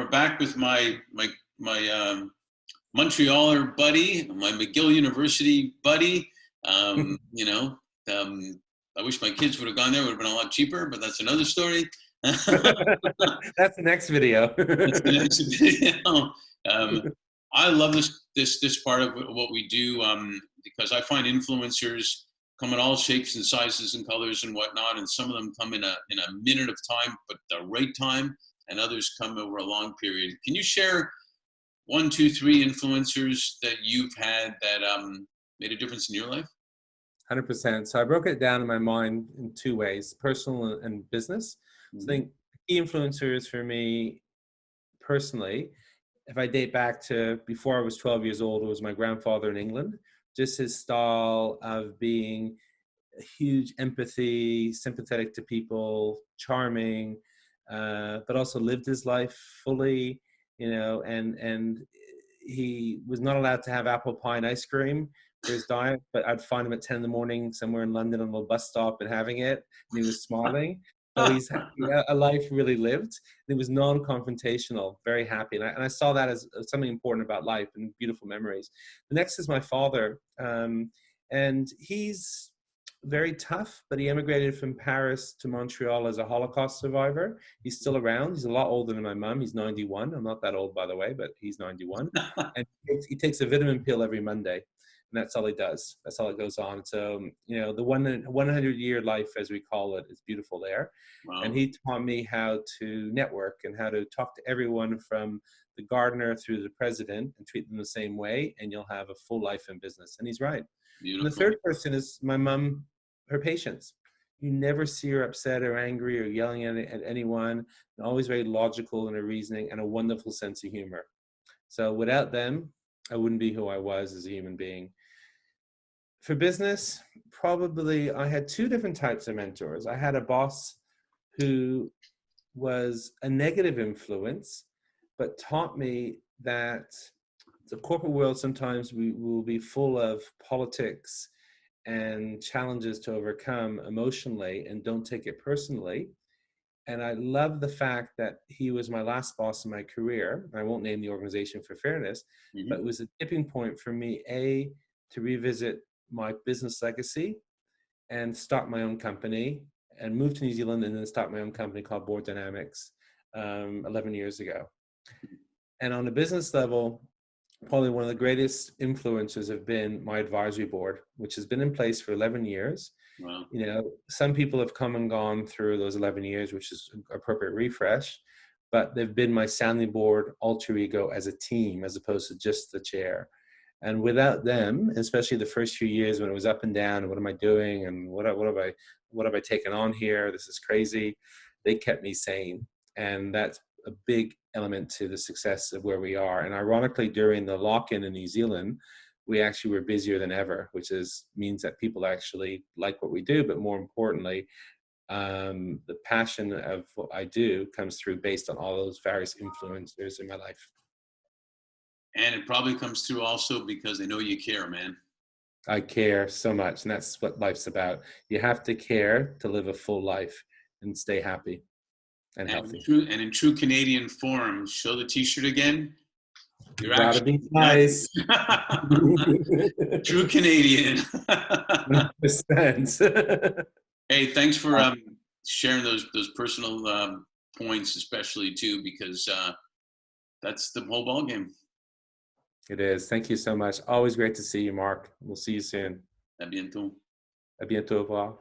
we're back with my Montrealer buddy, my McGill University buddy. I wish my kids would have gone there. It would have been a lot cheaper, but that's another story. That's the next video. That's the next video. I love this part of what we do because I find influencers come in all shapes and sizes and colors and whatnot, and some of them come in a minute of time, but the right time, and others come over a long period. Can you share 1, 2, 3 influencers that you've had that made a difference in your life? 100%. So I broke it down in my mind in 2 ways, personal and business. Mm-hmm. So I think key influencers for me personally, if I date back to before I was 12 years old, it was my grandfather in England. Just his style of being a huge empathy, sympathetic to people, charming, but also lived his life fully, and he was not allowed to have apple pie and ice cream for his diet, but I'd find him at 10 in the morning somewhere in London on a little bus stop and having it, and he was smiling. So he's a life really lived. It was non-confrontational, very happy. And I saw that as something important about life and beautiful memories. The next is my father. And he's very tough, but he emigrated from Paris to Montreal as a Holocaust survivor. He's still around. He's a lot older than my mom. He's 91. I'm not that old, by the way, but he's 91. And he takes a vitamin pill every Monday. And that's all he does. That's all it goes on. So, the 100-year life, as we call it, is beautiful there. Wow. And he taught me how to network and how to talk to everyone from the gardener through the president and treat them the same way. And you'll have a full life in business. And he's right. Beautiful. And the third person is my mom, her patience. You never see her upset or angry or yelling at anyone. And always very logical in her reasoning and a wonderful sense of humor. So without them, I wouldn't be who I was as a human being. For business, probably I had 2 different types of mentors. I had a boss who was a negative influence, but taught me that the corporate world sometimes we will be full of politics and challenges to overcome emotionally, and don't take it personally. And I love the fact that he was my last boss in my career. I won't name the organization for fairness, but it was a tipping point for me, to revisit my business legacy and start my own company and move to New Zealand and then start my own company called Board Dynamics 11 years ago. And on a business level, probably one of the greatest influences have been my advisory board, which has been in place for 11 years. Wow. Some people have come and gone through those 11 years, which is an appropriate refresh, but they've been my sounding board alter ego as a team, as opposed to just the chair. And without them, especially the first few years when it was up and down, and what am I doing? And what have I taken on here? This is crazy. They kept me sane. And that's a big element to the success of where we are. And ironically, during the lock-in in New Zealand, we actually were busier than ever, which means that people actually like what we do. But more importantly, the passion of what I do comes through based on all those various influencers in my life. And it probably comes through also because they know you care, man. I care so much, and that's what life's about. You have to care to live a full life and stay happy and healthy. In true Canadian form, show the T-shirt again. You're gotta be nice. True Canadian. 100%. Hey, thanks for sharing those personal points, especially too, because that's the whole ball game. It is. Thank you so much. Always great to see you, Mark. We'll see you soon. À bientôt. À bientôt. Au revoir.